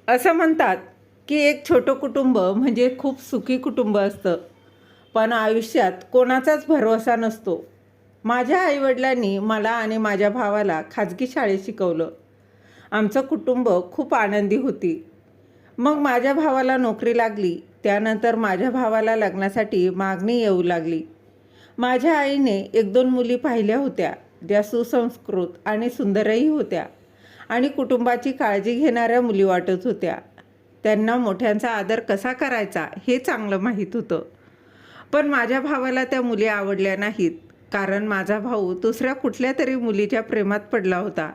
असं म्हणतात की एक छोटं कुटुंब म्हणजे खूप सुखी कुटुंब असतं, पण आयुष्यात कोणाचाच भरवसा नसतो. माझ्या आईवडिलांनी मला आणि माझ्या भावाला खाजगी शाळेत शिकवलं. आमचं कुटुंब खूप आनंदी होती. मग माझ्या भावाला नोकरी लागली. त्यानंतर माझ्या भावाला लग्नासाठी मागणी येऊ लागली. माझ्या आईने एक दोन मुली पाहिल्या होत्या, ज्या सुसंस्कृत आणि सुंदरही होत्या आणि कुटुंबाची काळजी घेणाऱ्या मुली वाटत होत्या. त्यांना मोठ्यांचा आदर कसा करायचा हे चांगलं माहीत होतं. पण माझ्या भावाला त्या मुली आवडल्या नाहीत, कारण माझा भाऊ दुसऱ्या कुठल्या तरी मुलीच्या प्रेमात पडला होता.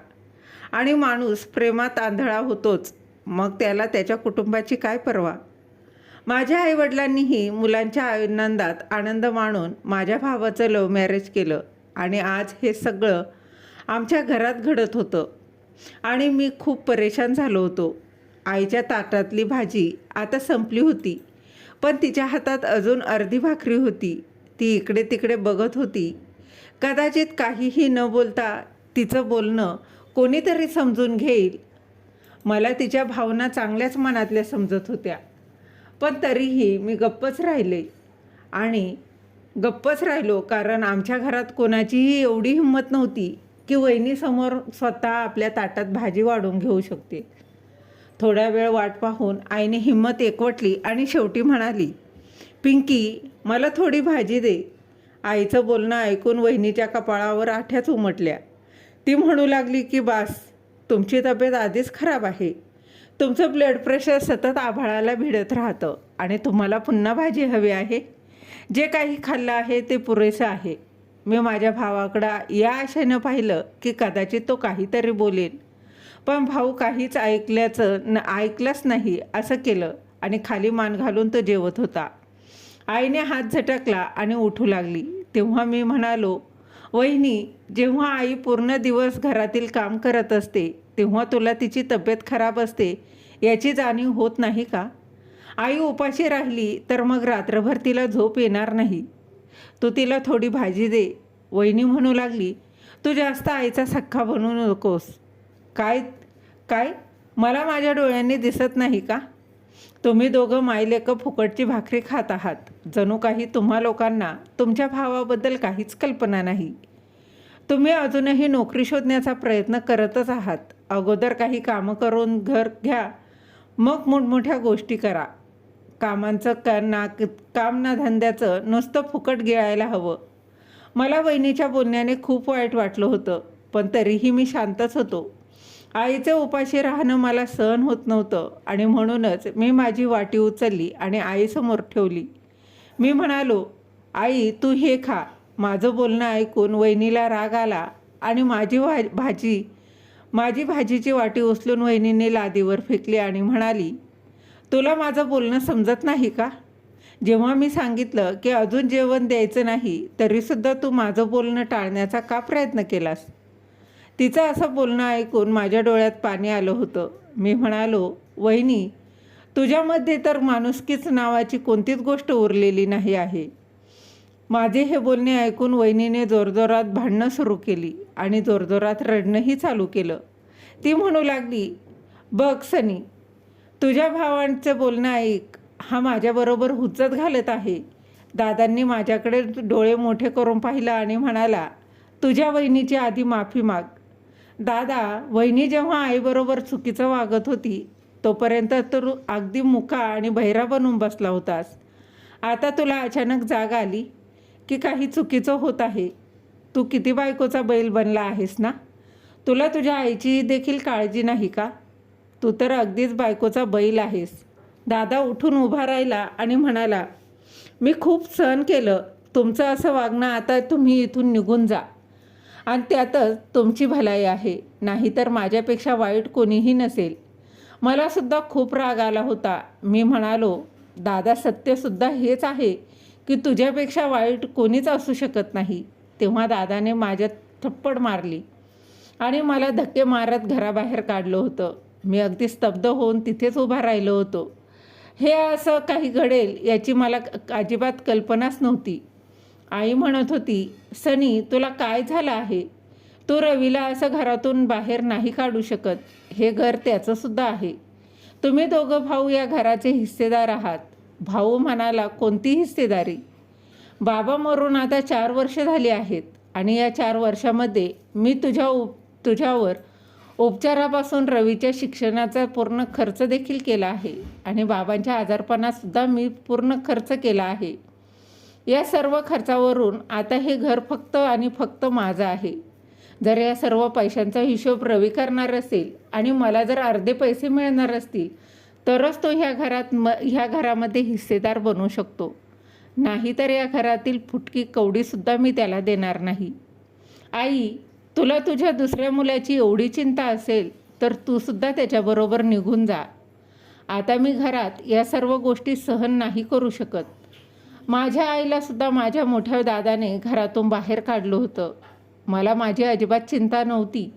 आणि माणूस प्रेमात आंधळा होतोच, मग त्याला त्याच्या कुटुंबाची काय पर्वा. माझ्या आईवडिलांनीही मुलांच्या आनंदात आनंद मानून माझ्या भावाचं लव्ह मॅरेज केलं आणि आज हे सगळं आमच्या घरात घडत होतं. आणि मी खूप परेशान झालो होतो. आईच्या ताटातली भाजी आता संपली होती, पण तिच्या हातात अजून अर्धी भाकरी होती. ती इकडे तिकडे बघत होती. कदाचित काहीही न बोलता तिचं बोलणं कोणीतरी समजून घेईल. मला तिच्या भावना चांगल्याच मनातल्या समजत होत्या, पण तरीही मी गप्पच राहिलो कारण आमच्या घरात कोणाचीही एवढी हिंमत नव्हती की वहिनीसमोर स्वतः आपल्या ताटात भाजी वाढून घेऊ शकते. थोडा वेळ वाट पाहून आईने हिंमत एकवटली आणि शेवटी म्हणाली, पिंकी, मला थोडी भाजी दे. आईचं बोलणं ऐकून वहिनीच्या कपाळावर आठ्याच उमटल्या. ती म्हणू लागली की बास, तुमची तब्येत आधीच खराब आहे. तुमचं ब्लड प्रेशर सतत आभाळाला भिडत राहतं आणि तुम्हाला पुन्हा भाजी हवी आहे. जे काही खाल्लं आहे ते पुरेसं आहे. मी माझ्या भावाकडं या आशेनं पाहिलं की कदाचित तो काहीतरी बोलेल, पण भाऊ काहीच ऐकलंच नाही असं केलं आणि खाली मान घालून तो जेवत होता. आईने हात झटकला आणि उठू लागली. तेव्हा मी म्हणालो, वहिनी, जेव्हा आई पूर्ण दिवस घरातील काम करत असते तेव्हा तुला तिची तब्येत खराब असते याची जाणीव होत नाही का? आई उपाशी राहिली तर मग रात्रभर तिला झोप येणार नाही. तू तिला थोडी भाजी दे. वहिनी म्हणू लागली, तू जास्त आईचा सख्खा बनू नकोस. काय काय मला माझ्या डोळ्यांनी दिसत नाही का? तुम्ही दोघं मायलेकं फुकटची भाकरी खात आहात. जणू काही तुम्हा लोकांना तुमच्या भावाबद्दल काहीच कल्पना नाही. तुम्ही अजूनही नोकरी शोधण्याचा प्रयत्न करतच आहात. अगोदर काही कामं करून घर घ्या, मग मोठमोठ्या गोष्टी करा. काम ना धंद्याचं नुसतं फुकट गिळायला हवं. मला वहिनीच्या बोलण्याने खूप वाईट वाटलं होतं, पण तरीही मी शांतच होतो. आईचे उपाशी राहणं मला सहन होत नव्हतं आणि म्हणूनच मी माझी वाटी उचलली आणि आईसमोर ठेवली. मी म्हणालो, आई, तू हे खा. माझं बोलणं ऐकून वहिनीला राग आला आणि माझी भाजीची वाटी उचलून वहिनीने लादीवर फेकली आणि म्हणाली, तुला माझं बोलणं समजत नाही का? जेव्हा मी सांगितलं की अजून जेवण द्यायचं नाही तरीसुद्धा तू माझं बोलणं टाळण्याचा का प्रयत्न केलास? तिचं असं बोलणं ऐकून माझ्या डोळ्यात पाणी आलं होतं. मी म्हणालो, वहिनी, तुझ्यामध्ये तर माणुसकीच नावाची कोणतीच गोष्ट उरलेली नाही आहे. माझे हे बोलणे ऐकून वहिनीने जोरजोरात भांडणं सुरू केली आणि जोरजोरात रडणंही चालू केलं. ती म्हणू लागली, बघ सनी, तुझ्या भावांचं बोलणं ऐक. हा माझ्याबरोबर हुज्जत घालत आहे. दादांनी माझ्याकडे डोळे मोठे करून पाहिलं आणि म्हणाला, तुझ्या वहिनीची आधी माफी माग. दादा, वहिनी जेव्हा आईबरोबर चुकीचं वागत होती तोपर्यंत तर अगदी मुका आणि बहिरा बनून बसला होतास. आता तुला अचानक जाग आली की काही चुकीचं होत आहे. तू किती बायकोचा बैल बनला आहेस ना? तुला तुझ्या आईची देखील काळजी नाही का? तू तर अगदीच बायकोचा बैल आहेस. दादा उठून उभा राहिला आणि म्हणाला, मी खूप सहन केलं तुमचं असं वागणं. आता तुम्ही इथून निघून जा आणि त्यातच तुमची भलाई आहे. नाहीतर माझ्यापेक्षा वाईट कोणीही नसेल. मलासुद्धा खूप राग आला होता. मी म्हणालो, दादा, सत्यसुद्धा हेच आहे की तुझ्यापेक्षा वाईट कोणीच असू शकत नाही. तेव्हा दादाने माझ्यात थप्पड मारली आणि मला धक्के मारत घराबाहेर काढलं होतं. मी अगदी स्तब्ध होऊन तिथेच उभा राहिलो होतो. हे असं काही घडेल याची मला अजिबात कल्पनाच नव्हती. आई म्हणत होती, सनी, तुला काय झालं आहे? तू रवीला असं घरातून बाहेर नाही काढू शकत. हे घर त्याचंसुद्धा आहे. तुम्ही दोघं भाऊ या घराचे हिस्सेदार आहात. भाऊ म्हणाला, कोणती हिस्सेदारी? बाबा मरून आता 4 वर्ष झाली आहेत आणि या 4 वर्षामध्ये मी तुझ्यावर उपचारापासून रवीच्या शिक्षणाचा पूर्ण खर्च देखील केला आहे आणि बाबांच्या आजारपणातसुद्धा मी पूर्ण खर्च केला आहे. या सर्व खर्चावरून आता हे घर फक्त आणि फक्त माझं आहे. जर या सर्व पैशांचा हिशोब रवी करणार असेल आणि मला जर अर्धे पैसे मिळणार असतील तरच तो ह्या घरामध्ये हिस्सेदार बनू शकतो. नाहीतर या घरातील फुटकी कवडीसुद्धा मी त्याला देणार नाही. आई, तुला तुझ्या दुसऱ्या मुलाची एवढी चिंता असेल तर तूसुद्धा त्याच्याबरोबर निघून जा. आता मी घरात या सर्व गोष्टी सहन नाही करू शकत. माझ्या आईलासुद्धा माझ्या मोठ्या दादाने घरातून बाहेर काढलं होतं. मला माझी अजिबात चिंता नव्हती.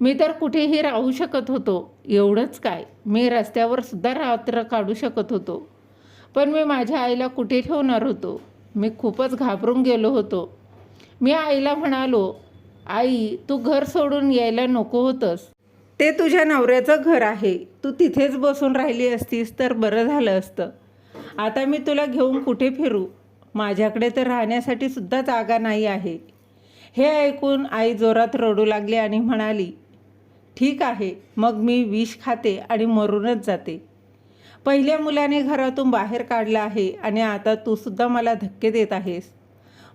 मी तर कुठेही राहू शकत होतो. एवढंच काय, मी रस्त्यावर सुद्धा रात्र काढू शकत होतो. पण मी माझ्या आईला कुठे ठेवणार होतो? मी खूपच घाबरून गेलो होतो. मी आईला म्हणालो, आई, तू घर सोडून यायला नको होतंस. ते तुझ्या नवऱ्याचं घर आहे. तू तिथेच बसून राहिली असतीस तर बरं झालं असतं. आता मी तुला घेऊन कुठे फिरू? माझ्याकडे तर राहण्यासाठी सुद्धा जागा नाही आहे. हे ऐकून आई जोरात रडू लागली आणि म्हणाली, ठीक आहे, मग मी विष खाते आणि मरूनच जाते. पहिल्या मुलाने घरातून बाहेर काढलं आहे आणि आता तूसुद्धा मला धक्के देत आहेस.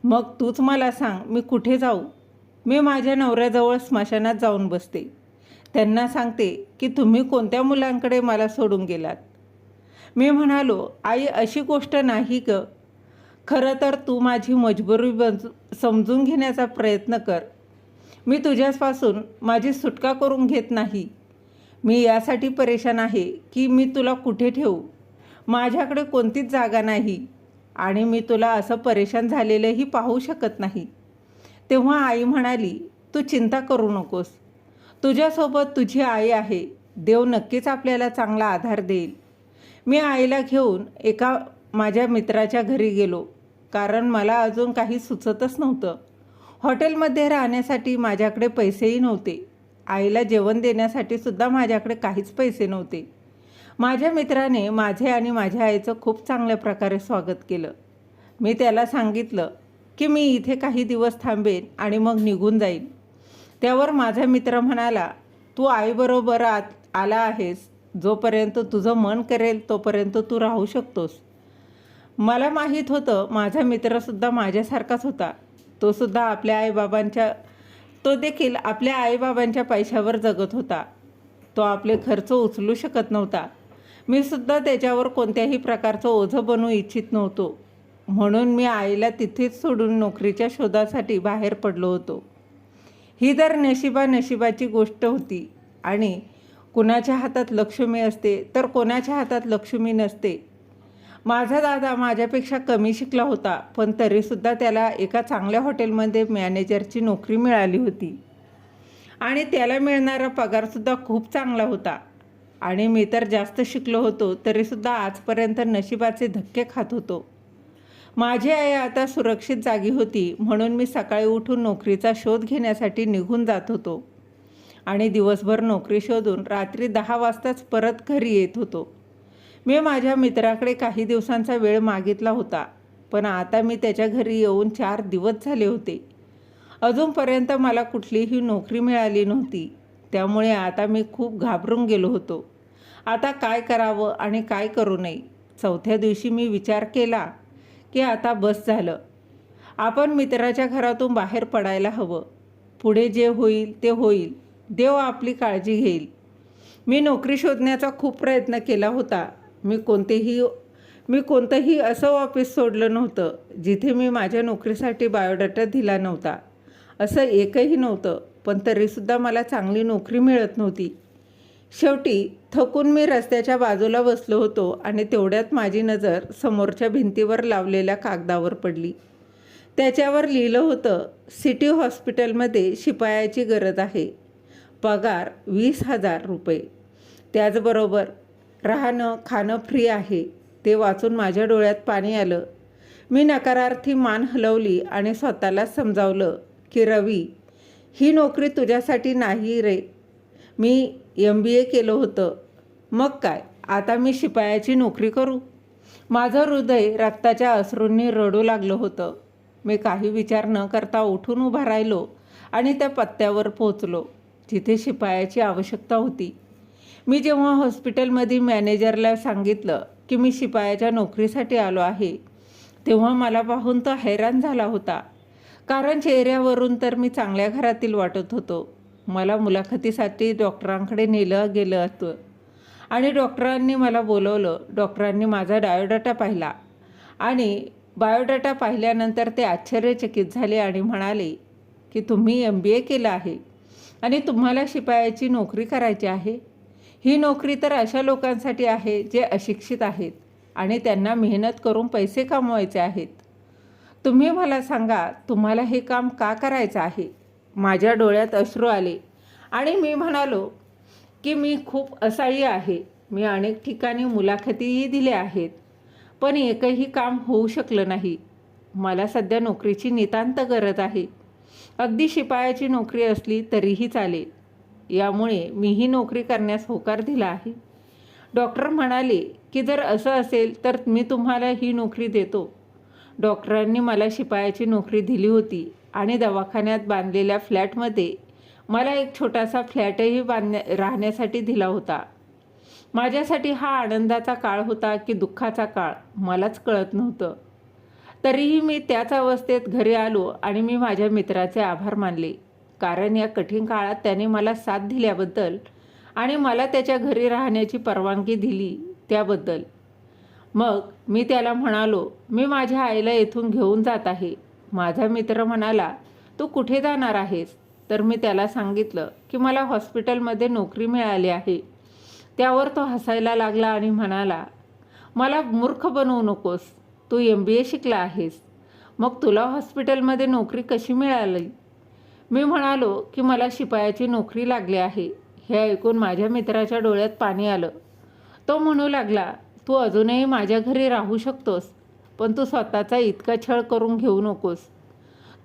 मग तूच मला सांग, मी कुठे जाऊ? मी माझ्या नवऱ्याजवळ स्मशानात जाऊन बसते. त्यांना सांगते की तुम्ही कोणत्या मुलांकडे मला सोडून गेलात. मी म्हणालो, आई, अशी गोष्ट नाही ग. खरं तर तू माझी मजबुरी समजून घेण्याचा प्रयत्न कर. मी तुझ्यापासून माझी सुटका करून घेत नाही. मी यासाठी परेशान आहे की मी तुला कुठे ठेवू? माझ्याकडे कोणतीच जागा नाही आणि मी तुला असं परेशान झालेलंही पाहू शकत नाही. तेव्हा आई म्हणाली, तू चिंता करू नकोस. तुझ्यासोबत तुझी आई आहे. देव नक्कीच आपल्याला चांगला आधार देईल. मी आईला घेऊन एका माझ्या मित्राच्या घरी गेलो, कारण मला अजून काही सुचतच नव्हतं. हॉटेलमध्ये राहण्यासाठी माझ्याकडे पैसेही नव्हते. आईला जेवण देण्यासाठी सुद्धा माझ्याकडे काहीच पैसे नव्हते. माझ्या मित्राने माझे आणि माझ्या आईचं खूप चांगल्या प्रकारे स्वागत केलं. मी त्याला सांगितलं की मी इथे काही दिवस थांबेन आणि मग निघून जाईन. त्यावर माझा मित्र म्हणाला, तू आईबरोबर आला आहेस. जोपर्यंत तुझं मन करेल तोपर्यंत तू राहू शकतोस. मला माहीत होतं माझा मित्रसुद्धा माझ्यासारखाच होता. तो देखील आपल्या आईबाबांच्या पैशावर जगत होता. तो आपले खर्च उचलू शकत नव्हता. मी सुद्धा त्याच्यावर कोणत्याही प्रकारचं ओझं बनवू इच्छित नव्हतो. म्हणून मी आईला तिथेच सोडून नोकरीच्या शोधासाठी बाहेर पडलो होतो. ही तर नशिबाची गोष्ट होती आणि कुणाच्या हातात लक्ष्मी असते तर कोणाच्या हातात लक्ष्मी नसते. माझा दादा माझ्यापेक्षा कमी शिकला होता, पण तरीसुद्धा त्याला एका चांगल्या हॉटेलमध्ये मॅनेजरची नोकरी मिळाली होती आणि त्याला मिळणारा पगारसुद्धा खूप चांगला होता. आणि मी तर जास्त शिकलो होतो तरीसुद्धा आजपर्यंत नशिबाचे धक्के खात होतो. माझी आई आता सुरक्षित जागी होती, म्हणून मी सकाळी उठून नोकरीचा शोध घेण्यासाठी निघून जात होतो आणि दिवसभर नोकरी शोधून रात्री 10 वाजताच परत घरी येत होतो. मी माझ्या मित्राकडे काही दिवसांचा वेळ मागितला होता, पण आता मी त्याच्या घरी येऊन 4 दिवस झाले होते. अजूनपर्यंत मला कुठलीही नोकरी मिळाली नव्हती. त्यामुळे आता मी खूप घाबरून गेलो होतो. आता काय करावं आणि काय करू नये. चौथ्या दिवशी मी विचार केला की आता बस झालं. आपण मित्राच्या घरातून बाहेर पडायला हवं. पुढे जे होईल ते होईल. देव आपली काळजी घेईल. मी नोकरी शोधण्याचा खूप प्रयत्न केला होता. मी कोणतंही असं ऑफिस सोडलं नव्हतं जिथे मी माझ्या नोकरीसाठी बायोडाटा दिला नव्हता. असं एकही नव्हतं, पण तरीसुद्धा मला चांगली नोकरी मिळत नव्हती. शेवटी थकून मी रस्त्याच्या बाजूला बसलो होतो आणि तेवढ्यात माझी नजर समोरच्या भिंतीवर लावलेल्या कागदावर पडली. त्याच्यावर लिहिलं होतं, सिटी हॉस्पिटलमध्ये शिपायाची गरज आहे. पगार 20,000 रुपये. त्याचबरोबर राहणं खाणं फ्री आहे. ते वाचून माझ्या डोळ्यात पाणी आलं. मी नकारार्थी मान हलवली आणि स्वतःला समजावलं की रवी, ही नोकरी तुझ्यासाठी नाही रे. मी MBA केलं होतं. मग काय, आता मी शिपायाची नोकरी करू? माझं हृदय रक्ताच्या अश्रूंनी रडू लागलं होतं. मी काही विचार न करता उठून उभा राहिलो आणि त्या पत्त्यावर पोचलो जिथे शिपायाची आवश्यकता होती. मी जेव्हा हॉस्पिटलमध्ये मॅनेजरला सांगितलं की मी शिपायाच्या नोकरीसाठी आलो आहे, तेव्हा मला पाहून तो हैराण झाला होता. कारण चेहऱ्यावरून तर मी चांगल्या घरातील वाटत होतो. मला मुलाखतीसाठी डॉक्टरांकडे नेलं गेलं होतं आणि डॉक्टरांनी मला बोलवलं. डॉक्टरांनी माझा बायोडाटा पाहिला आणि बायोडाटा पाहिल्यानंतर ते आश्चर्यचकित झाले आणि म्हणाले की तुम्ही MBA केलं आहे आणि तुम्हाला शिपायाची नोकरी करायची आहे. ही नोकरी तर अशा लोकांसाठी आहे जे अशिक्षित आहेत आणि त्यांना मेहनत करून पैसे कमवायचे आहेत. तुम्ही मला सांगा, तुम्हाला हे काम का करायचं आहे? माझ्या डोळ्यात अश्रू आले आणि मी म्हणालो की मी खूप असहाय्य आहे. मी अनेक ठिकाणी मुलाखतीही दिल्या आहेत, पण एकही काम होऊ शकलं नाही. मला सध्या नोकरीची नितांत गरज आहे. अगदी शिपायाची नोकरी असली तरीही चालेल. यामुळे मी ही नोकरी करण्यास होकार दिला आहे. डॉक्टर म्हणाले की जर असं असेल तर मी तुम्हाला ही नोकरी देतो. डॉक्टरांनी मला शिपायाची नोकरी दिली होती आणि दवाखान्यात बांधलेल्या फ्लॅटमध्ये मला एक छोटासा फ्लॅटही राहण्यासाठी दिला होता. माझ्यासाठी हा आनंदाचा काळ होता की दुःखाचा काळ मलाच कळत नव्हतं. तरीही मी त्याच अवस्थेत घरी आलो आणि मी माझ्या मित्राचे आभार मानले, कारण या कठीण काळात त्याने मला साथ दिल्याबद्दल आणि मला त्याच्या घरी राहण्याची परवानगी दिली त्याबद्दल. मग मी त्याला म्हणालो, मी माझ्या आईला येथून घेऊन जात आहे. माझा मित्र म्हणाला, तू कुठे जाणार आहेस? तर मी त्याला सांगितलं की मला हॉस्पिटलमध्ये नोकरी मिळाली आहे. त्यावर तो हसायला लागला आणि म्हणाला, मला मूर्ख बनवू नकोस. तू MBA शिकला आहेस, मग तुला हॉस्पिटलमध्ये नोकरी कशी मिळाली? मी म्हणालो की मला शिपायाची नोकरी लागली आहे. हे ऐकून माझ्या मित्राच्या डोळ्यात पाणी आलं. तो म्हणू लागला, तू अजूनही माझ्या घरी राहू शकतोस, पण तू स्वतःचा इतका छळ करून घेऊ नकोस.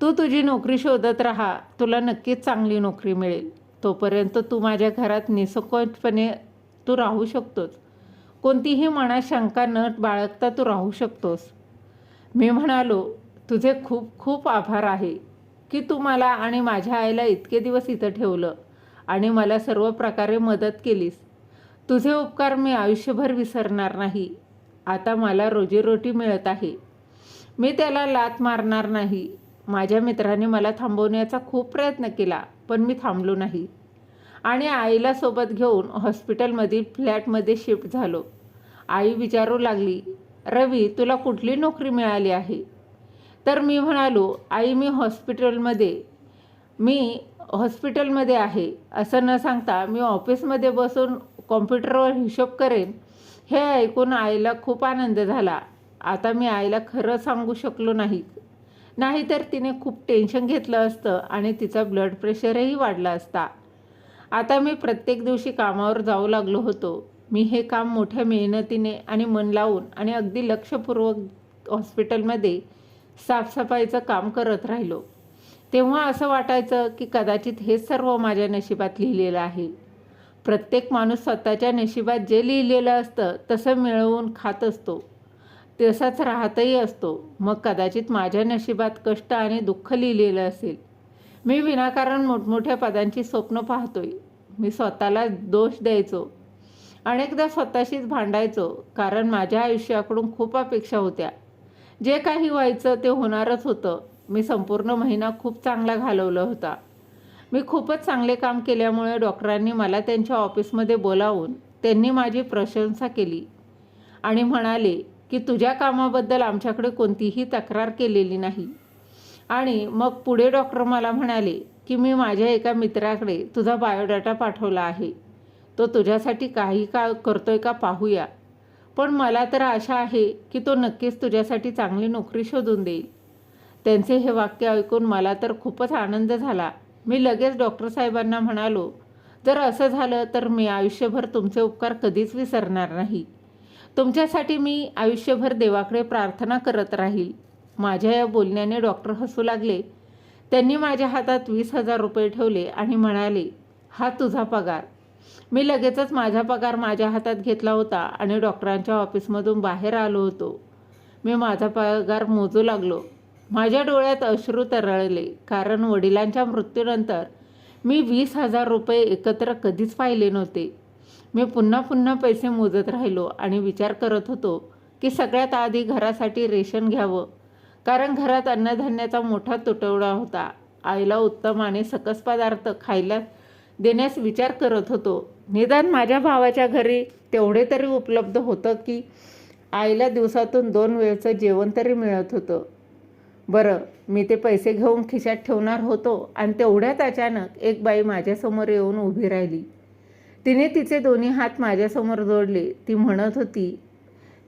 तू तुझी नोकरी शोधत राहा. तुला नक्कीच चांगली नोकरी मिळेल. तोपर्यंत तू माझ्या घरात निसंकोचपणे तू राहू शकतोस. कोणतीही मनात शंका न बाळगता तू राहू शकतोस. मी म्हणालो, तुझे खूप खूप आभार आहे की तू मला आणि माझ्या आईला इतके दिवस इथं ठेवलं आणि मला सर्व प्रकारे मदत केलीस. तुझे उपकार मी आयुष्यभर विसरणार नाही. आता मला रोजीरोटी मिळत आहे. मी त्याला लाथ मारणार नाही. माझ्या मित्राने मला थांबवण्याचा खूप प्रयत्न केला, पण मी थांबलो नाही आणि आईला सोबत घेऊन हॉस्पिटलमधील फ्लॅटमध्ये शिफ्ट झालो. आई विचारू लागली, रवी, तुला कुठली नोकरी मिळाली आहे? तर मी म्हणालो, आई मी हॉस्पिटलमध्ये आहे. असं न सांगता मी ऑफिसमध्ये बसून कॉम्प्युटरवर हिशोब करेन. हे ऐकून आईला खूप आनंद झाला. आता मी आईला खरं सांगू शकलो नाहीतर तिने खूप टेन्शन घेतलं असतं आणि तिचा ब्लड प्रेशरही वाढला असता. आता मी प्रत्येक दिवशी कामावर जाऊ लागलो होतो. मी हे काम मोठ्या मेहनतीने आणि मन लावून आणि अगदी लक्षपूर्वक हॉस्पिटलमध्ये साफसफाईचं काम करत राहिलो. तेव्हा असं वाटायचं की कदाचित हेच सर्व माझ्या नशिबात लिहिलेलं आहे. प्रत्येक माणूस स्वतःच्या नशिबात जे लिहिलेलं असतं तसं मिळवून खात असतो, तसाच राहतही असतो. मग कदाचित माझ्या नशिबात कष्ट आणि दुःख लिहिलेलं असेल. मी विनाकारण मोठमोठ्या पदांची स्वप्न पाहतोय. मी स्वतःला दोष द्यायचो. अनेकदा स्वतःशीच भांडायचो, कारण माझ्या आयुष्याकडून खूप अपेक्षा होत्या. जे काही व्हायचं ते होणारच होतं. मी संपूर्ण महिना खूप चांगला घालवला होता. मी खूपच चांगले काम केल्यामुळे डॉक्टरांनी मला त्यांच्या ऑफिसमध्ये बोलावून त्यांनी माझी प्रशंसा केली आणि म्हणाले की तुझ्या कामाबद्दल आमच्याकडे कोणतीही तक्रार केलेली नाही. आणि मग पुढे डॉक्टर मला म्हणाले की मी माझ्या एका मित्राकडे तुझा बायोडाटा पाठवला आहे. तो तुझ्यासाठी काही करतोय का पाहूया. पण मला तर आशा आहे की तो नक्कीच तुझ्यासाठी चांगली नोकरी शोधून देईल. त्यांचे हे वाक्य ऐकून मला तर खूपच आनंद झाला. मी लगेच डॉक्टर साहेबांना म्हणालो, जर असं झालं तर मी आयुष्यभर तुमचे उपकार कधीच विसरणार नाही. तुमच्यासाठी मी आयुष्यभर देवाकडे प्रार्थना करत राहील. माझ्या या बोलण्याने डॉक्टर हसू लागले. त्यांनी माझ्या हातात 20,000 रुपये ठेवले आणि म्हणाले, हा तुझा पगार. मी लगेचच माझा पगार माझ्या हातात घेतला होता आणि डॉक्टरांच्या ऑफिसमधून बाहेर आलो होतो. मी माझा पगार मोजू लागलो. माझ्या डोळ्यात अश्रू तरळले, कारण वडिलांच्या मृत्यूनंतर मी 20,000 रुपये एकत्र कधीच पाहिले नव्हते. मी पुन्हा पुन्हा पैसे मोजत राहिलो आणि विचार करत होतो की सगळ्यात आधी घरासाठी रेशन घ्यावं, कारण घरात अन्नधान्याचा मोठा तुटवडा होता. आईला उत्तम आणि सकस पदार्थ खायला देण्यास विचार करत होतो. निदान माझ्या भावाच्या घरी तेवढे तरी उपलब्ध होतं की आईला दिवसातून 2 वेळचं जेवण तरी मिळत होतं. बरं, मी ते पैसे घेऊन खिशात ठेवणार होतो आणि तेवढ्यात अचानक एक बाई माझ्यासमोर येऊन उभी राहिली. तिने तिचे दोन्ही हात माझ्यासमोर जोडले. ती म्हणत होती,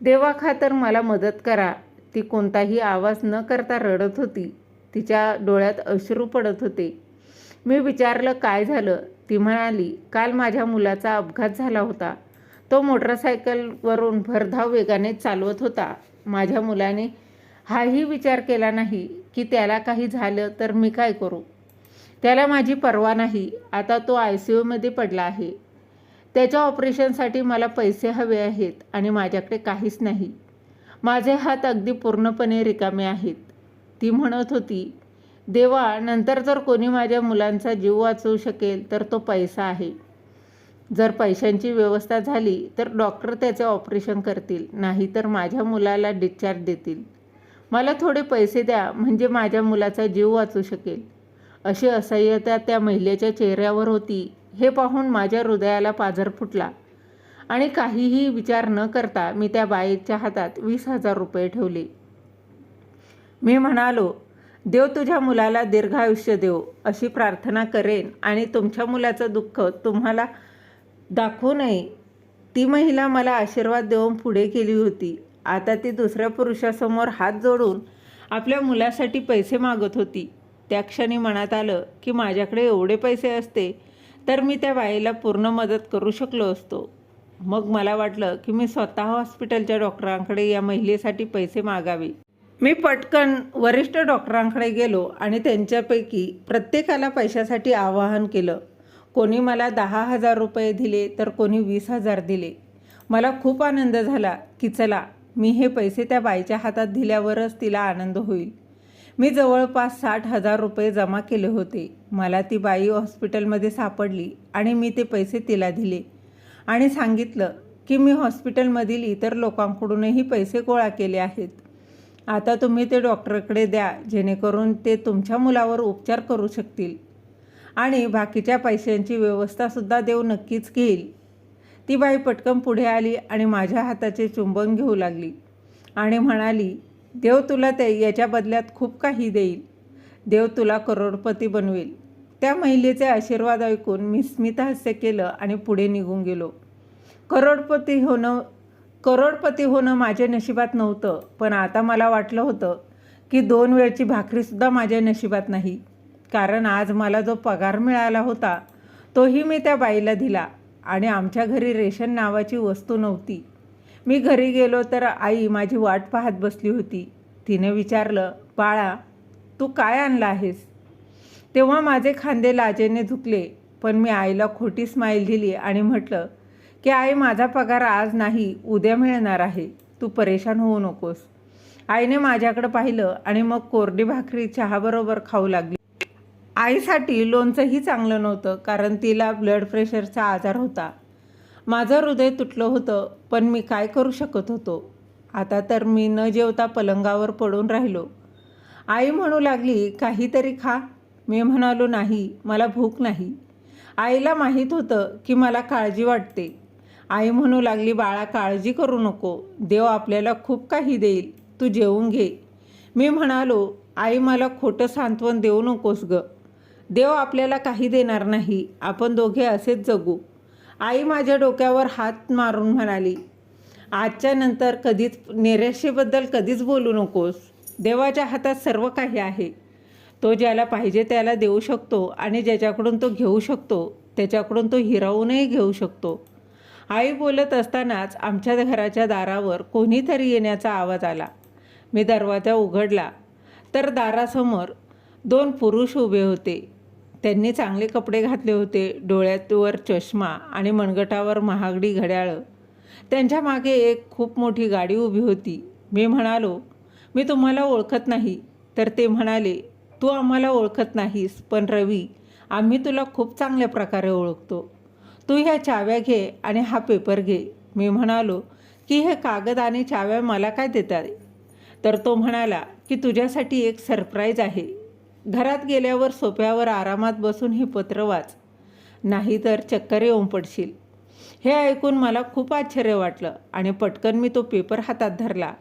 देवाखातर मला मदत करा. ती कोणताही आवाज न करता रडत होती. तिच्या डोळ्यात अश्रू पडत होते. मी विचारलं, काय झालं? ती म्हणाली, काल माझ्या मुलाचा अपघात झाला होता. तो मोटरसायकलवरून भरधाव वेगाने चालवत होता. माझ्या मुलाने हाही विचार केला नाही की त्याला काही झालं तर मी काय करू. त्याला माझी पर्वा नाही. आता तो ICUमध्ये पडला आहे. त्याच्या ऑपरेशनसाठी मला पैसे हवे आहेत आणि माझ्याकडे काहीच नाही. माझे हात अगदी पूर्णपणे रिकामे आहेत. ती म्हणत होती, देवा, नंतर जर कोणी माझ्या मुलांचा जीव वाचवू शकेल तर तो पैसा आहे. जर पैशांची व्यवस्था झाली तर डॉक्टर त्याचे ऑपरेशन करतील, नाहीतर माझ्या मुलाला डिस्चार्ज देतील. मला थोडे पैसे द्या, म्हणजे माझ्या मुलाचा जीव वाचू शकेल. अशी असह्यता त्या महिलेच्या चेहऱ्यावर होती. हे पाहून माझ्या हृदयाला पाझर फुटला आणि काहीही विचार न करता मी त्या बाईच्या हातात 20,000 रुपये ठेवले. मी म्हणालो, देव तुझ्या मुलाला दीर्घायुष्य देव अशी प्रार्थना करेन आणि तुमच्या मुलाचं दुःख तुम्हाला दाखवू नये. ती महिला मला आशीर्वाद देऊन पुढे गेली होती. आता ती दुसऱ्या पुरुषासमोर हात जोडून आपल्या मुलासाठी पैसे मागत होती. त्या क्षणी मनात आलं की माझ्याकडे एवढे पैसे असते तर मी त्या बाईला पूर्ण मदत करू शकलो असतो. मग मला वाटलं की मी स्वतः हॉस्पिटलच्या डॉक्टरांकडे या महिलेसाठी पैसे मागावे. मी पटकन वरिष्ठ डॉक्टरांकडे गेलो आणि त्यांच्यापैकी प्रत्येकाला पैशासाठी आवाहन केलं. कोणी मला 10,000 रुपये दिले तर कोणी 20,000 दिले. मला खूप आनंद झाला की चला, मी हे पैसे त्या बाईच्या हातात दिल्यावरच तिला आनंद होईल. मी जवळपास 60,000 रुपये जमा केले होते. मला ती बाई हॉस्पिटलमध्ये सापडली आणि मी ते पैसे तिला दिले आणि सांगितलं की मी हॉस्पिटलमधील इतर लोकांकडूनही पैसे गोळा केले आहेत. आता तुम्ही ते डॉक्टरकडे द्या, जेणेकरून ते तुमच्या मुलावर उपचार करू शकतील आणि बाकीच्या पैशांची व्यवस्थासुद्धा देव नक्कीच घेईल. ती बाई पटकन पुढे आली आणि माझ्या हाताचे चुंबन घेऊ लागली आणि म्हणाली, देव तुला याच्या बदल्यात खूप काही देईल. देव तुला करोडपती बनवेल. त्या महिलेचे आशीर्वाद ऐकून मी स्मितहास्य केलं आणि पुढे निघून गेलो. करोडपती होणं माझ्या नशिबात नव्हतं, पण आता मला वाटलं होतं की 2 वेळची भाकरीसुद्धा माझ्या नशिबात नाही, कारण आज मला जो पगार मिळाला होता तोही मी त्या बाईला दिला आणि आमच्या घरी रेशन नावाची वस्तू नव्हती. मी घरी गेलो तर आई माझी वाट पाहत बसली होती. तिने विचारलं, बाळा, तू काय आणलं आहेस? तेव्हा माझे खांदे लाजेने झुकले, पण मी आईला खोटी स्माईल दिली आणि म्हटलं की आई, माझा पगार आज नाही, उद्या मिळणार आहे. तू परेशान होऊ नकोस. आईने माझ्याकडे पाहिलं आणि मग कोरडी भाकरी चहाबरोबर खाऊ लागली. आईसाठी लोणचंही चांगलं नव्हतं, कारण तिला ब्लड प्रेशरचा आजार होता. माझं हृदय तुटलं होतं, पण मी काय करू शकत होतो? आता तर मी न जेवता पलंगावर पडून राहिलो. आई म्हणू लागली, काहीतरी खा. मी म्हणालो, नाही, मला भूक नाही. आईला माहीत होतं की मला काळजी वाटते. आई म्हणू लागली, बाळा, काळजी करू नको. देव आपल्याला खूप काही देईल. तू जेवून घे. मी म्हणालो, आई, मला खोटं सांत्वन देऊ नकोस गं. देव आपल्याला काही देणार नाही. आपण दोघे असेच जगू. आई माझ्या डोक्यावर हात मारून म्हणाली, आजच्या नंतर कधीच निराशेबद्दल कधीच बोलू नकोस. देवाच्या हातात सर्व काही आहे. तो ज्याला पाहिजे त्याला देऊ शकतो आणि ज्याच्याकडून तो घेऊ शकतो त्याच्याकडून तो हिरावूनही घेऊ शकतो. आई बोलत असतानाच आमच्या घराच्या दारावर कोणीतरी येण्याचा आवाज आला. मी दरवाजा उघडला तर दारासमोर 2 पुरुष उभे होते. त्यांनी चांगले कपडे घातले होते, डोळ्यावर चष्मा आणि मनगटावर महागडी घड्याळं. त्यांच्या मागे एक खूप मोठी गाडी उभी होती. मी म्हणालो, मी तुम्हाला ओळखत नाही. तर ते म्हणाले, तू आम्हाला ओळखत नाहीस, पण रवी, आम्ही तुला खूप चांगल्या प्रकारे ओळखतो. तू ह्या चाव्या घे आणि हा पेपर घे. मी म्हणालो की हे कागद आणि चाव्या मला काय देतात? तर तो म्हणाला की तुझ्यासाठी एक सरप्राईज आहे. घरात गेल्यावर सोफ्यावर आरामात बसून हे पत्र वाच, नाहीतर चक्कर येऊन पडशील. हे ऐकून मला खूप आश्चर्य वाटलं आणि पटकन मी तो पेपर हातात धरला.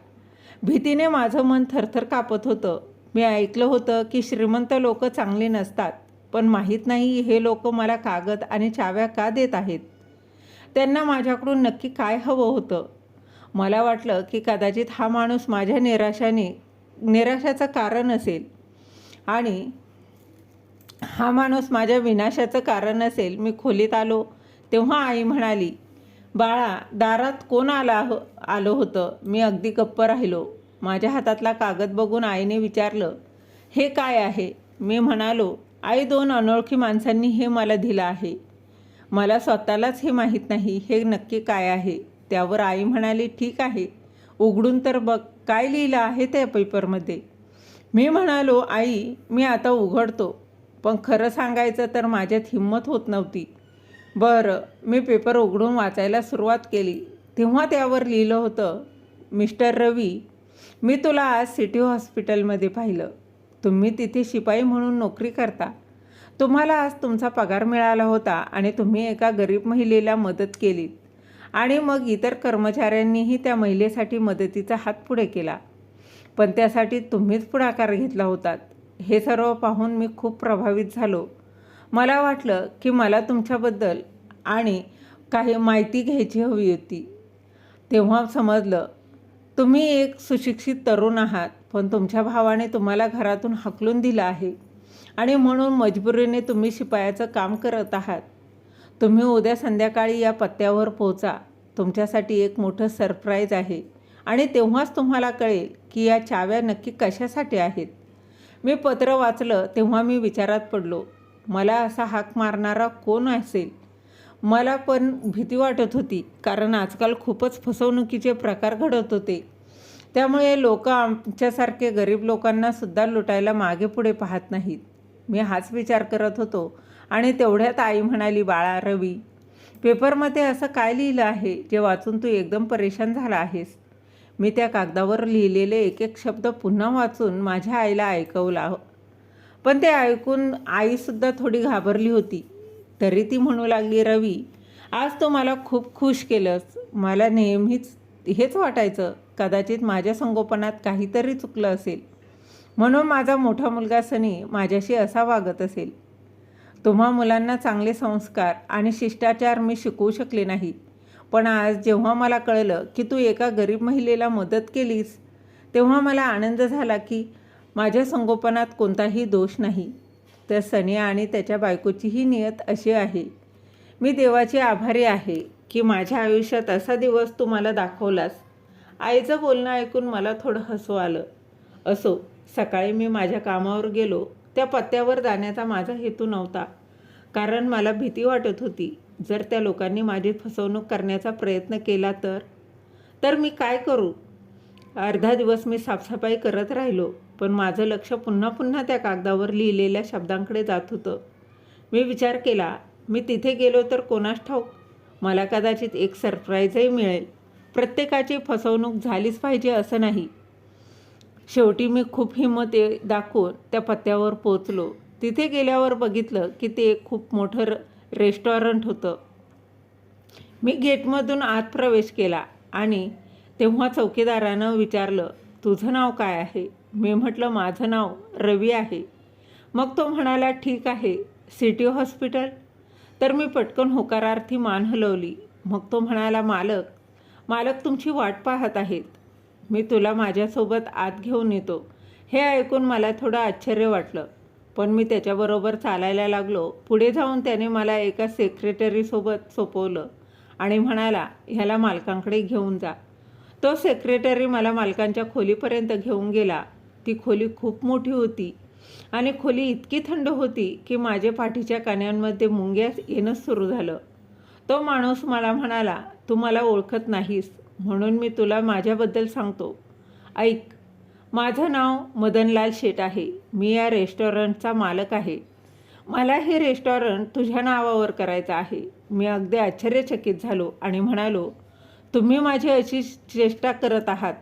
भीतीने माझं मन थरथर कापत होतं. मी ऐकलं होतं की श्रीमंत लोक चांगली नसतात, पण माहीत नाही हे लोक मला कागद आणि चाव्या का देत आहेत. त्यांना माझ्याकडून नक्की काय हवं होतं? मला वाटलं की कदाचित हा माणूस माझ्या निराशाचं कारण असेल आणि हा माणूस माझ्या विनाशाचं कारण असेल. मी खोलीत आलो तेव्हा आई म्हणाली, बाळा, दारात कोण आलं होतं? मी अगदी गप्प राहिलो. माझ्या हातातला कागद बघून आईने विचारलं, हे काय आहे? मी म्हणालो, आई, 2 अनोळखी माणसांनी हे मला दिलं आहे. मला स्वतःलाच हे माहीत नाही हे नक्की काय आहे. त्यावर आई म्हणाली, ठीक आहे, उघडून तर बघ, काय लिहिलं आहे त्या पेपरमध्ये. मी म्हणालो, आई, मी आता उघडतो. पण खरं सांगायचं तर माझ्यात हिंमत होत नव्हती. बरं, मी पेपर उघडून वाचायला सुरुवात केली तेव्हा त्यावर लिहिलं होतं, मिस्टर रवी, मी तुला आज सिटी हॉस्पिटलमध्ये पाहिलं. तुम्ही तिथे शिपाई म्हणून नोकरी करता. तुम्हाला आज तुमचा पगार मिळाला होता आणि तुम्ही एका गरीब महिलेला मदत केलीत आणि मग इतर कर्मचाऱ्यांनीही त्या महिलेसाठी मदतीचा हात पुढे केला. पण त्यासाठी तुम्हीच पुढाकार घेतला होतात. हे सर्व पाहून मी खूप प्रभावित झालो. मला वाटलं की मला तुमच्याबद्दल आणि काही माहिती घ्यायची हवी होती. तेव्हा समजलं, तुम्ही एक सुशिक्षित तरुण आहात, पण तुमच्या भावाने तुम्हाला घरातून हाकलून दिलं आहे आणि म्हणून मजबुरीने तुम्ही शिपायाचं काम करत आहात. तुम्ही उद्या संध्याकाळी या पत्त्यावर पोहोचा. तुमच्यासाठी एक मोठं सरप्राईज आहे आणि तेव्हाच तुम्हाला कळेल की या चाव्या नक्की कशासाठी आहेत. मी पत्र वाचलं तेव्हा मी विचारात पडलो, मला असा हाक मारणारा कोण असेल? मला पण भीती वाटत होती, कारण आजकाल खूपच फसवणुकीचे प्रकार घडत होते. त्यामुळे लोक आमच्यासारखे गरीब लोकांनासुद्धा लुटायला मागे पुढे पाहत नाहीत. मी हाच विचार करत होतो आणि तेवढ्यात आई म्हणाली, बाळा रवी, पेपरमध्ये असं काय लिहिलं आहे जे वाचून तू एकदम परेशान झाला आहेस? मी त्या कागदावर लिहिलेले एक एक शब्द पुन्हा वाचून माझ्या आईला ऐकवला. पण ते ऐकून आईसुद्धा थोडी घाबरली होती. तरी ती म्हणू लागली, रवी, आज तू मला खूप खुश केलंस. मला नेहमीच हेच वाटायचं, कदाचित माझ्या संगोपनात काहीतरी चुकलं असेल, म्हणून माझा मोठा मुलगा सनी माझ्याशी असा वागत असेल. तुम्हा मुलांना चांगले संस्कार आणि शिष्टाचार मी शिकवू शकले नाही, पण आज जेव्हा मला कळलं की तू एका गरीब महिलेला मदत केलीस, तेव्हा मला आनंद झाला की माझ्या संगोपनात कोणताही दोष नाही. तर सनी आणि त्याच्या बायकोचीही नियत अशी आहे. मी देवाची आभारी आहे की माझ्या आयुष्यात असा दिवस तू मला दाखवलास. आईचं बोलणं ऐकून मला थोडं हसू आलं. असो, सकाळी मी माझ्या कामावर गेलो. त्या पत्त्यावर जाण्याचा माझा हेतू नव्हता, कारण मला भीती वाटत होती. जर त्या लोकांनी माझी फसवणूक करण्याचा प्रयत्न केला तर मी काय करू? अर्धा दिवस मी साफसफाई करत राहिलो, पण माझं लक्ष पुन्हा पुन्हा त्या कागदावर लिहिलेल्या शब्दांकडे जात होतं. मी विचार केला, मी तिथे गेलो तर कोणास ठाऊक, मला कदाचित एक सरप्राईजही मिळेल. प्रत्येकाची फसवणूक झालीच पाहिजे असं नाही. शेवटी मी खूप हिंमत दाखवून त्या पत्त्यावर पोचलो. तिथे गेल्यावर बघितलं की ते खूप मोठं रेस्टॉरंट होतं. मी गेटमधून आत प्रवेश केला आणि तेव्हा चौकीदारानं विचारलं, तुझं नाव काय आहे? मी म्हटलं, माझं नाव रवी आहे. मग तो म्हणाला, ठीक आहे, सिटी हॉस्पिटल? तर मी पटकन होकारार्थी मान हलवली. मग तो म्हणाला, मालक तुमची वाट पाहत आहेत. मी तुला माझ्यासोबत आत घेऊन येतो. हे ऐकून मला थोडं आश्चर्य वाटलं, पण मी त्याच्याबरोबर चालायला लागलो. पुढे जाऊन त्याने मला एका सेक्रेटरीसोबत सोपवलं आणि म्हणाला, ह्याला मालकांकडे घेऊन जा. तो सेक्रेटरी मला मालकांच्या खोलीपर्यंत घेऊन गेला. ती खोली खूप मोठी होती. आणि खोली इतकी थंड होती की माझ्या पाठीच्या कानांमध्ये मुंग्या येणंच सुरू झालं. तो माणूस मला म्हणाला, तू मला ओळखत नाहीस म्हणून मी तुला माझ्याबद्दल सांगतो. ऐक, माझं नाव मदनलाल शेठ आहे. मी या रेस्टॉरंटचा मालक आहे. मला हे रेस्टॉरंट तुझ्या नावावर करायचं आहे. मी अगदी आश्चर्यचकित झालो आणि म्हणालो, तुम्ही माझी अशी चेष्टा करत आहात?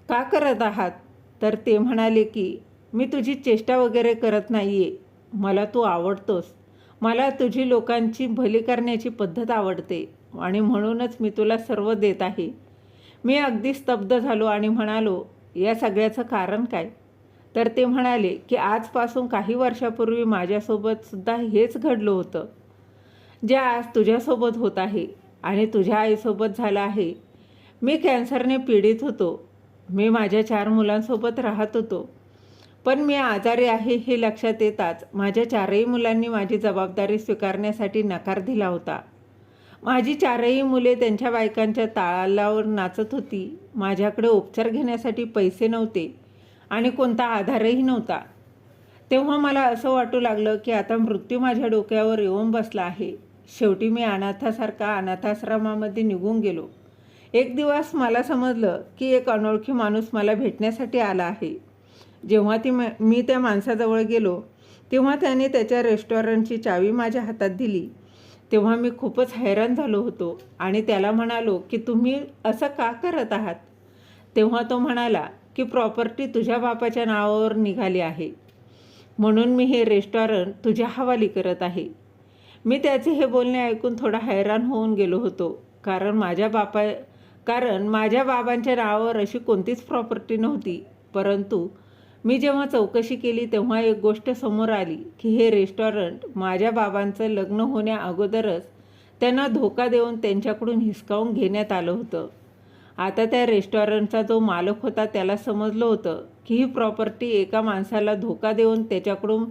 का करत आहात? तर ते म्हणाले की मी तुझी चेष्टा वगैरे करत नाही आहे. मला तू आवडतोस. मला तुझी लोकांची भली करण्याची पद्धत आवडते आणि म्हणूनच मी तुला सर्व देत आहे. मी अगदी स्तब्ध झालो आणि म्हणालो, या सगळ्याचं कारण काय? तर ते म्हणाले की आजपासून काही वर्षापूर्वी माझ्यासोबत सुद्धा हेच घडलं होतं, जे आज तुझ्यासोबत होत आहे आणि तुझ्या आईसोबत झालं आहे. मी कॅन्सरने पीडित होतो. मी माझ्या 4 मुलांसोबत राहत होतो. पण मी आजारी आहे हे लक्षात येताच माझ्या 4ही मुलांनी माझी जबाबदारी स्वीकारण्यासाठी नकार दिला होता. माझी 4ही मुले त्यांच्या बायकांच्या तालावर नाचत होती. माझ्याकडे उपचार घेण्यासाठी पैसे नव्हते आणि कोणता आधारही नव्हता. तेव्हा मला असं वाटू लागलं की आता मृत्यू माझ्या डोक्यावर येऊन बसला आहे. शेवटी मी अनाथासारखा अनाथाश्रमामध्ये निघून गेलो. एक दिवस मला समजलं की एक अनोळखी माणूस मला भेटण्यासाठी आला आहे. जेव्हा मी त्या माणसाजवळ गेलो तेव्हा त्याने त्याच्या रेस्टॉरंटची चावी माझ्या हातात दिली. तेव्हा मी खूपच हैराण झालो होतो आणि त्याला म्हणालो की तुम्ही असं का करत आहात? तेव्हा तो म्हणाला की प्रॉपर्टी तुझ्या बापाच्या नावावर निघाली आहे म्हणून मी हे रेस्टॉरंट तुझ्या हवाली करत आहे. मी त्याचे हे बोलणे ऐकून थोडा हैराण होऊन गेलो होतो, कारण माझ्या बाबांच्या नावावर अशी कोणतीच प्रॉपर्टी नव्हती. परंतु मी जेव्हा चौकशी केली तेव्हा एक गोष्ट समोर आली की हे रेस्टॉरंट माझ्या बाबांचं लग्न होण्या अगोदरच त्यांना धोका देऊन त्यांच्याकडून हिसकावून घेण्यात आलं होतं. आता त्या रेस्टॉरंटचा जो मालक होता त्याला समजलं होतं की ही प्रॉपर्टी एका माणसाला धोका देऊन त्याच्याकडून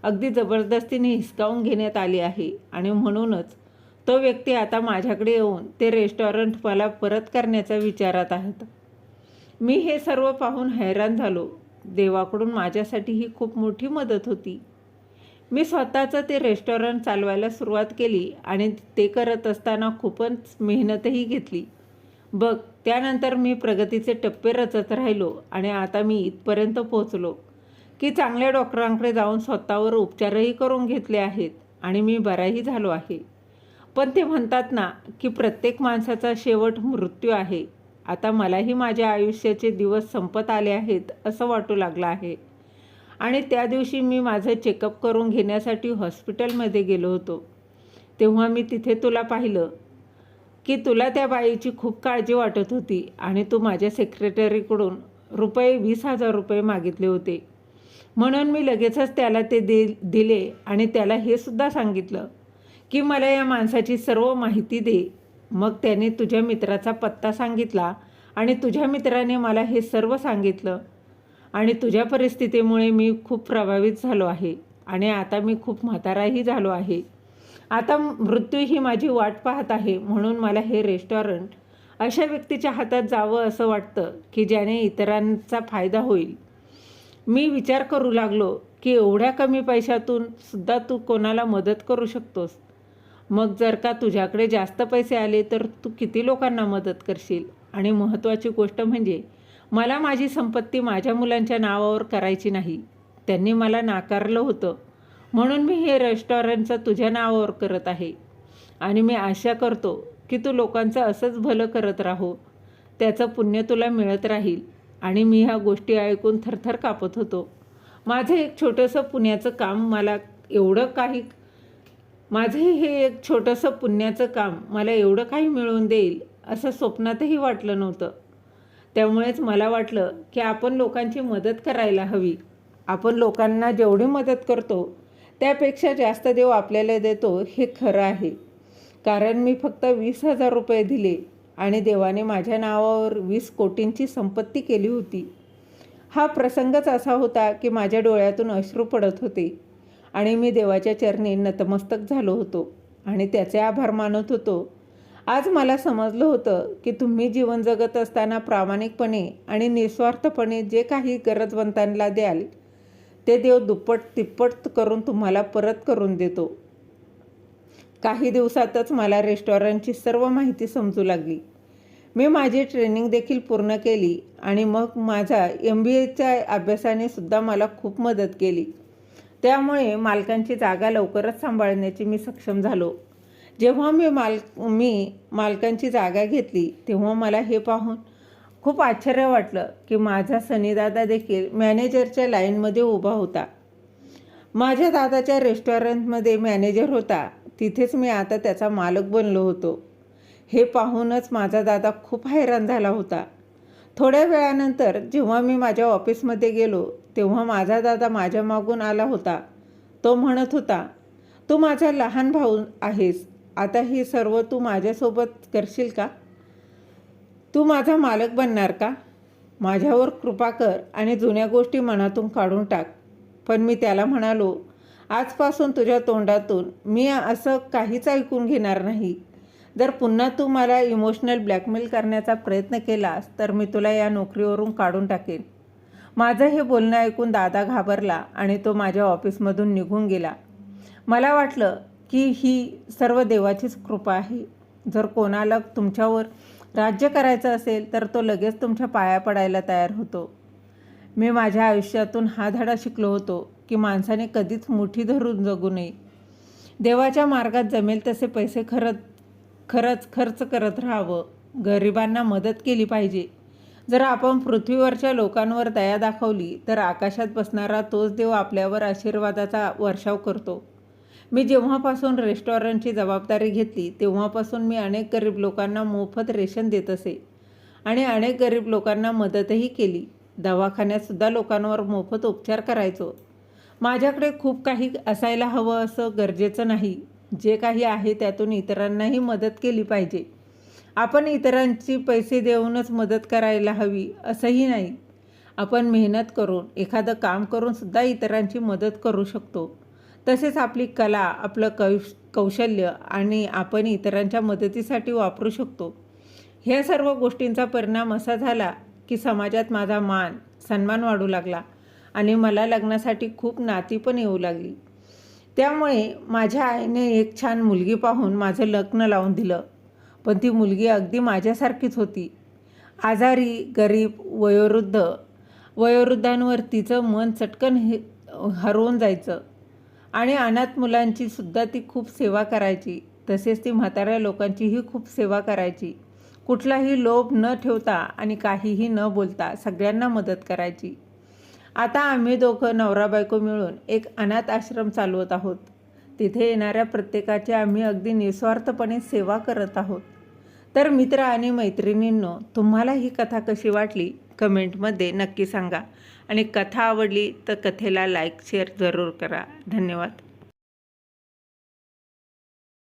अगदी जबरदस्तीने हिसकावून घेण्यात आली आहे आणि म्हणूनच तो व्यक्ती आता माझ्याकडे येऊन ते रेस्टॉरंट मला परत करण्याचा विचारात आहेत. मी हे सर्व पाहून हैराण झालो. देवाकडून माझ्यासाठी ही खूप मोठी मदत होती. मी स्वतःचं ते रेस्टॉरंट चालवायला सुरुवात केली आणि ते करत असताना खूपच मेहनतही घेतली. बघ, त्यानंतर मी प्रगतीचे टप्पे रचत राहिलो आणि आता मी इथपर्यंत पोहोचलो की चांगल्या डॉक्टरांकडे जाऊन स्वतःवर उपचारही करून घेतले आहेत आणि मी बराही झालो आहे. पण ते म्हणतात ना की प्रत्येक माणसाचा शेवट मृत्यू आहे. आता मलाही माझ्या आयुष्याचे दिवस संपत आले आहेत असं वाटू लागलं आहे. आणि त्या दिवशी मी माझं चेकअप करून घेण्यासाठी हॉस्पिटलमध्ये गेलो होतो. तेव्हा मी तिथे तुला पाहिलं की तुला त्या बाईची खूप काळजी वाटत होती आणि तू माझ्या सेक्रेटरीकडून ₹20,000 मागितले होते. म्हणून मी लगेचच त्याला ते दिले आणि त्याला हे सुद्धा सांगितलं की मला या माणसाची सर्व माहिती दे. मग त्याने तुझ्या मित्राचा पत्ता सांगितला आणि तुझ्या मित्राने मला हे सर्व सांगितलं आणि तुझ्या परिस्थितीमुळे मी खूप प्रभावित झालो आहे आणि आता मी खूप म्हाताराही झालो आहे. आता मृत्यू ही माझी वाट पाहत आहे म्हणून मला हे रेस्टॉरंट अशा व्यक्तीच्या हातात जावं असं वाटतं की ज्याने इतरांचा फायदा होईल. मी विचार करू लागलो की एवढ्या कमी पैशातून सुद्धा तू कोणाला मदत करू शकतोस. मग जर का तुझ्याकडे जास्त पैसे आले तर तू किती लोकांना मदत करशील? आणि महत्त्वाची गोष्ट म्हणजे मला माझी संपत्ती माझ्या मुलांच्या नावावर करायची नाही. त्यांनी मला नाकारलं होतं म्हणून मी हे रेस्टॉरंटचं तुझ्या नावावर करत आहे आणि मी आशा करतो की तू लोकांचं असंच भलं करत राहो. त्याचं पुण्य तुला मिळत राहील. आणि मी ह्या गोष्टी ऐकून थरथर कापत होतो. माझं एक छोटंसं पुण्याचं काम माझंही हे एक छोटंसं पुण्याचं काम मला एवढं काही मिळवून देईल असं स्वप्नातही वाटलं नव्हतं. त्यामुळेच मला वाटलं की आपण लोकांची मदत करायला हवी. आपण लोकांना जेवढी मदत करतो त्यापेक्षा जास्त देव आपल्याला देतो हे खरं आहे. कारण मी फक्त ₹20,000 दिले आणि देवाने माझ्या नावावर 20 कोटींची संपत्ती केली होती. हा प्रसंगच असा होता की माझ्या डोळ्यातून अश्रू पडत होते आणि मी देवाच्या चरणी नतमस्तक झालो होतो आणि त्याचे आभार मानत होतो. आज मला समजलं होतं की तुम्ही जीवन जगत असताना प्रामाणिकपणे आणि निस्वार्थपणे जे काही गरजवंतांना द्याल ते देव दुप्पट तिप्पट करून तुम्हाला परत करून देतो. काही दिवसातच मला रेस्टॉरंटची सर्व माहिती समजू लागली. मी माझी ट्रेनिंग देखील पूर्ण केली आणि मग माझा MBAच्या अभ्यासाने सुद्धा मला खूप मदत केली. त्यामुळे मालकांची जागा लवकरच सांभाळण्याची मी सक्षम झालो. जेव्हा मी मालकांची जागा घेतली तेव्हा मला हे पाहून खूप आश्चर्य वाटलं की माझा सनीदादा देखील मॅनेजरच्या लाईनमध्ये उभा होता. माझ्या दादाच्या रेस्टॉरंटमध्ये मॅनेजर होता, तिथेच मी आता त्याचा मालक बनलो होतो. हे पाहूनच माझा दादा खूप हैराण झाला होता. थोड्या वेळानंतर जेव्हा मी माझ्या ऑफिसमध्ये गेलो तेव्हा माझा दादा माझ्या मागून आला होता. तो म्हणत होता, तू माझा लहान भाऊ आहेस, आता हे सर्व तू माझ्यासोबत करशील का? तू माझा मालक बनणार का? माझ्यावर कृपा कर आणि जुन्या गोष्टी मनातून काढून टाक. पण मी त्याला म्हणालो, आजपासून तुझ्या तोंडातून मी असं काहीच ऐकून घेणार नाही. जर पुन्हा तू मला इमोशनल ब्लॅकमेल करण्याचा प्रयत्न केलास तर मी तुला या नोकरीवरून काढून टाकेन. माझं हे बोलणं ऐकून दादा घाबरला आणि तो माझ्या ऑफिसमधून निघून गेला. मला वाटलं की ही सर्व देवाचीच कृपा आहे. जर कोणाला तुमच्यावर राज्य करायचं असेल तर तो लगेच तुमच्या पाया पडायला तयार होतो. मी माझ्या आयुष्यातून हा धडा शिकलो होतो की माणसाने कधीच मुठी धरून जगू नये. देवाच्या मार्गात जमेल तसे पैसे खरंच खर्च करत राहावं. गरिबांना मदत केली पाहिजे. जर आपण पृथ्वीवरच्या लोकांवर दया दाखवली तर आकाशात बसणारा तोच देव आपल्यावर आशीर्वादाचा वर्षाव करतो. मी जेव्हापासून रेस्टॉरंटची जबाबदारी घेतली तेव्हापासून मी अनेक गरीब लोकांना मोफत रेशन देत असे आणि अनेक गरीब लोकांना मदतही केली. दवाखान्यातसुद्धा लोकांवर मोफत उपचार करायचो. माझ्याकडे खूप काही असायला हवं असं गरजेचं नाही. जे काही आहे त्यातून इतरांनाही मदत केली पाहिजे. आपण इतरांची पैसे देऊनच मदत करायला हवी असंही नाही. आपण मेहनत करून एखादं काम करूनसुद्धा इतरांची मदत करू शकतो. तसेच आपली कला, आपलं कौशल्य आणि आपण इतरांच्या मदतीसाठी वापरू शकतो. ह्या सर्व गोष्टींचा परिणाम असा झाला की समाजात माझा मान सन्मान वाढू लागला आणि मला लग्नासाठी खूप नाती पण येऊ लागली. त्यामुळे माझ्या आईने एक छान मुलगी पाहून माझं लग्न लावून दिलं. पण ती मुलगी अगदी माझ्यासारखीच होती. आजारी, गरीब, वयोवृद्धांवर तिचं मन चटकन हरवून जायचं आणि अनाथ मुलांची सुद्धा ती खूप सेवा करायची. तसेच ती म्हाताऱ्या लोकांचीही खूप सेवा करायची. कुठलाही लोभ न ठेवता आणि काहीही न बोलता सगळ्यांना मदत करायची. आता आम्ही दोघं नवरा बायको मिळून एक अनाथ आश्रम चालवत आहोत. तिथे येणाऱ्या प्रत्येकाची आम्ही अगदी निस्वार्थपणे सेवा करत आहोत. तर मित्र आणि मैत्रिणींनो, तुम्हाला ही कथा कशी वाटली कमेंटमध्ये नक्की सांगा आणि कथा आवडली तर कथेला लाईक शेअर जरूर करा. धन्यवाद.